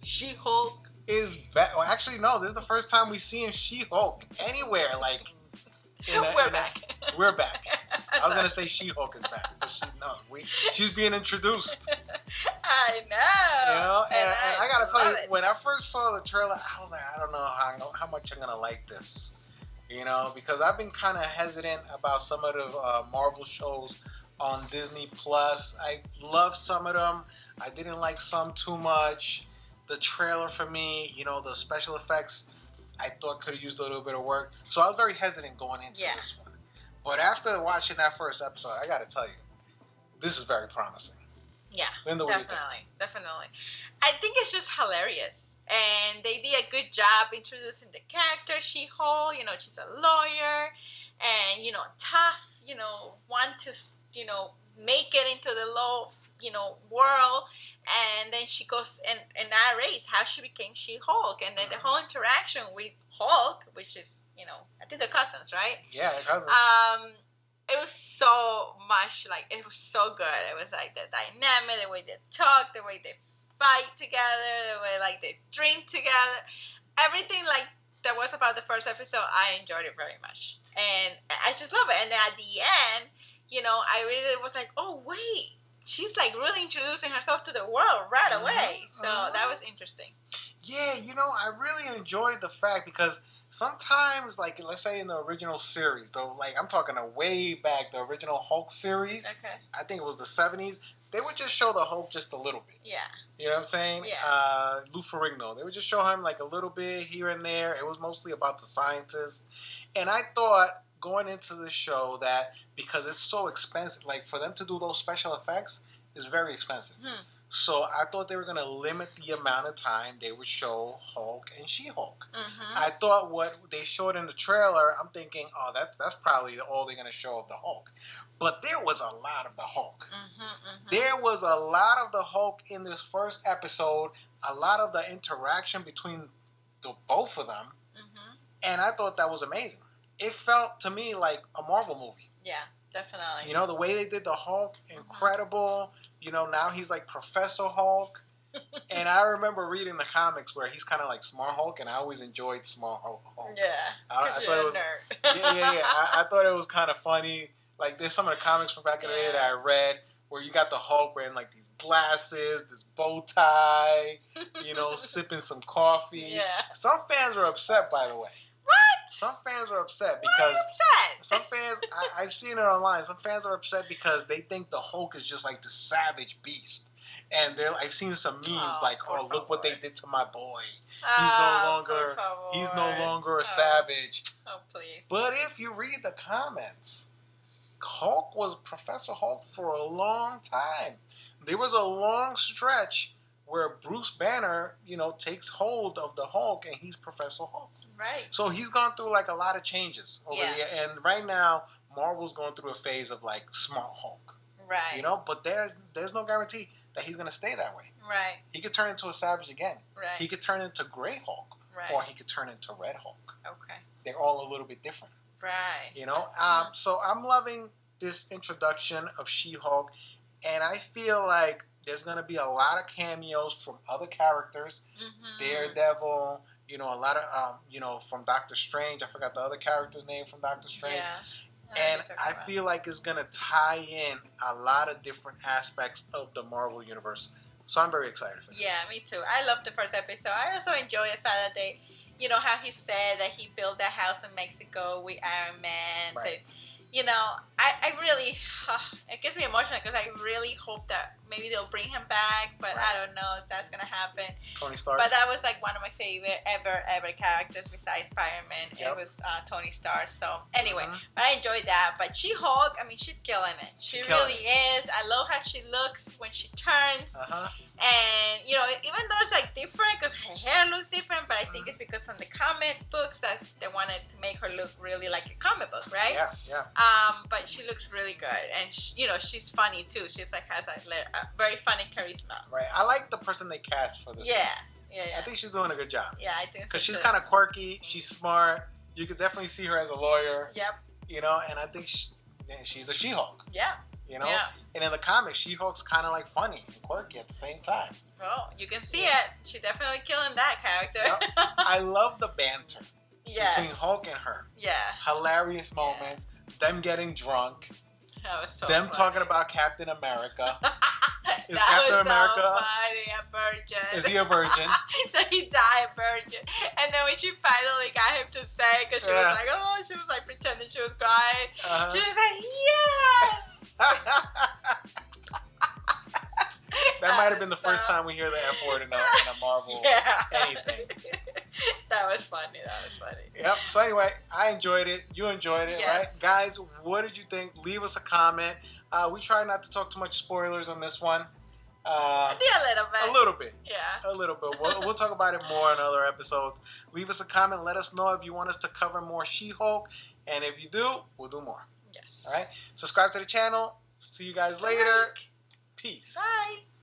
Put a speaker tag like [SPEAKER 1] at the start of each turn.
[SPEAKER 1] She-Hulk
[SPEAKER 2] is back. Well, actually, no. This is the first time we seen She-Hulk anywhere. Like,
[SPEAKER 1] we're back.
[SPEAKER 2] We're back. I was gonna say She-Hulk is back, but she's being introduced.
[SPEAKER 1] I know.
[SPEAKER 2] You know, and I gotta tell you,
[SPEAKER 1] it.
[SPEAKER 2] when I first saw the trailer, I was like, I don't know how much I'm gonna like this. You know, because I've been kind of hesitant about some of the Marvel shows on Disney Plus. I love some of them. I didn't like some too much. The trailer for me, you know, the special effects, I thought could have used a little bit of work. So I was very hesitant going into this one. But after watching that first episode, I got to tell you, this is very promising.
[SPEAKER 1] Yeah,
[SPEAKER 2] Linda,
[SPEAKER 1] definitely. I think it's just hilarious. And they did a good job introducing the character, She-Hulk. You know, she's a lawyer and, you know, tough, you know, want to, you know, make it into the law, you know, world. And then she goes and narrates how she became She-Hulk. And then the whole interaction with Hulk, which is, you know, I think they're cousins, right?
[SPEAKER 2] Yeah, they're cousins.
[SPEAKER 1] It was so much, like, it was so good. It was like the dynamic, the way they talk, the way they fight together, the way like they drink together, everything like that was about the first episode. I enjoyed it very much, and I just love it. And then at the end, you know, I really was like, oh wait, she's like really introducing herself to the world right away. So that was interesting.
[SPEAKER 2] Yeah, you know, I really enjoyed the fact because sometimes, like, let's say in the original series, though, like I'm talking way back, the original Hulk series.
[SPEAKER 1] Okay.
[SPEAKER 2] I think it was the 70s. They would just show the Hulk just a little bit.
[SPEAKER 1] Yeah.
[SPEAKER 2] You know what I'm saying?
[SPEAKER 1] Yeah.
[SPEAKER 2] Lou Ferrigno. They would just show him like a little bit here and there. It was mostly about the scientists. And I thought going into the show that because it's so expensive, like for them to do those special effects is very expensive. So I thought they were going to limit the amount of time they would show Hulk and She-Hulk. I thought what they showed in the trailer, I'm thinking, oh, that's probably all they're going to show of the Hulk. But there was a lot of the Hulk. There was a lot of the Hulk in this first episode, a lot of the interaction between the both of them, and I thought that was amazing. It felt to me like a Marvel movie.
[SPEAKER 1] Yeah, definitely.
[SPEAKER 2] You know, the way they did the Hulk, incredible. You know, now he's like Professor Hulk. And I remember reading the comics where he's kind of like Smart Hulk, and I always enjoyed Smart Hulk.
[SPEAKER 1] Yeah,
[SPEAKER 2] I thought it was, yeah. I thought it was kind of funny. Like, there's some of the comics from back in the day that I read where you got the Hulk wearing like these glasses, this bow tie, you know, sipping some coffee.
[SPEAKER 1] Yeah.
[SPEAKER 2] Some fans were upset, by the way.
[SPEAKER 1] What?
[SPEAKER 2] Some fans are upset
[SPEAKER 1] Why
[SPEAKER 2] because
[SPEAKER 1] are you upset?
[SPEAKER 2] some fans, I've seen it online. Some fans are upset because they think the Hulk is just like the savage beast, and I've seen some memes like, "Oh, look what they did to my boy. He's no longer a savage."
[SPEAKER 1] Oh, please.
[SPEAKER 2] But if you read the comments, Hulk was Professor Hulk for a long time. There was a long stretch where Bruce Banner, you know, takes hold of the Hulk, and he's Professor Hulk.
[SPEAKER 1] Right.
[SPEAKER 2] So he's gone through like a lot of changes over the year, and right now Marvel's going through a phase of like Smart Hulk.
[SPEAKER 1] Right.
[SPEAKER 2] You know, but there's no guarantee that he's gonna stay that way.
[SPEAKER 1] Right.
[SPEAKER 2] He could turn into a savage again.
[SPEAKER 1] Right.
[SPEAKER 2] He could turn into Gray Hulk.
[SPEAKER 1] Right.
[SPEAKER 2] Or he could turn into Red Hulk.
[SPEAKER 1] Okay.
[SPEAKER 2] They're all a little bit different.
[SPEAKER 1] Right.
[SPEAKER 2] You know? So I'm loving this introduction of She-Hulk, and I feel like there's gonna be a lot of cameos from other characters. Daredevil. You know, a lot of, you know, from Doctor Strange. I forgot the other character's name from Doctor Strange.
[SPEAKER 1] Yeah.
[SPEAKER 2] And I feel like it's going to tie in a lot of different aspects of the Marvel Universe. So I'm very excited for this.
[SPEAKER 1] Yeah, me too. I loved the first episode. I also enjoyed the fact that they, you know, how he said that he built that house in Mexico with Iron Man.
[SPEAKER 2] Right.
[SPEAKER 1] You know, I really, it gets me emotional because I really hope that maybe they'll bring him back, but I don't know if that's going to happen.
[SPEAKER 2] Tony Stark.
[SPEAKER 1] But that was like one of my favorite ever characters besides Spider-Man. It was Tony Stark. So anyway, but I enjoyed that. But She-Hulk, I mean, she's killing it. She really is. I love how she looks when she turns. And, you know, even though it's like different because her hair looks different, but I think it's because from the comic books that they wanted to make her look really like a comic book, right?
[SPEAKER 2] Yeah.
[SPEAKER 1] But she looks really good, and you know, she's funny too. She's like has a very funny charisma.
[SPEAKER 2] Right. I like the person they cast for this.
[SPEAKER 1] Yeah.
[SPEAKER 2] I think she's doing a good job.
[SPEAKER 1] Yeah, I think so.
[SPEAKER 2] Because she's kind of quirky. She's smart. You could definitely see her as a lawyer.
[SPEAKER 1] Yep.
[SPEAKER 2] You know, and I think she's a She-Hulk.
[SPEAKER 1] Yeah.
[SPEAKER 2] you know.
[SPEAKER 1] Yeah.
[SPEAKER 2] And in the comics, She-Hulk's kind of like funny and quirky at the same time.
[SPEAKER 1] Well, you can see it. She definitely killing that character.
[SPEAKER 2] Yep. I love the banter
[SPEAKER 1] Yes.
[SPEAKER 2] between Hulk and her.
[SPEAKER 1] Yeah.
[SPEAKER 2] Hilarious moments. Them getting drunk.
[SPEAKER 1] That was so
[SPEAKER 2] Them
[SPEAKER 1] funny.
[SPEAKER 2] talking about Captain America. Is
[SPEAKER 1] that
[SPEAKER 2] Captain
[SPEAKER 1] was
[SPEAKER 2] America?
[SPEAKER 1] So funny, a virgin.
[SPEAKER 2] Is he a virgin?
[SPEAKER 1] That he died a virgin. And then when she finally got him to say, because she was like, oh, she was like pretending she was crying. She was like, yes.
[SPEAKER 2] That might have been the first time we hear the F word in a Marvel anything.
[SPEAKER 1] That was funny.
[SPEAKER 2] Yep. So anyway, I enjoyed it. You enjoyed it,
[SPEAKER 1] Yes.
[SPEAKER 2] right? Guys, what did you think? Leave us a comment. We try not to talk too much spoilers on this one.
[SPEAKER 1] I did a little bit.
[SPEAKER 2] A little bit.
[SPEAKER 1] Yeah.
[SPEAKER 2] A little bit. We'll talk about it more in other episodes. Leave us a comment. Let us know if you want us to cover more She-Hulk. And if you do, we'll do more.
[SPEAKER 1] Yes.
[SPEAKER 2] All right? Subscribe to the channel. See you guys later. Peace.
[SPEAKER 1] Bye.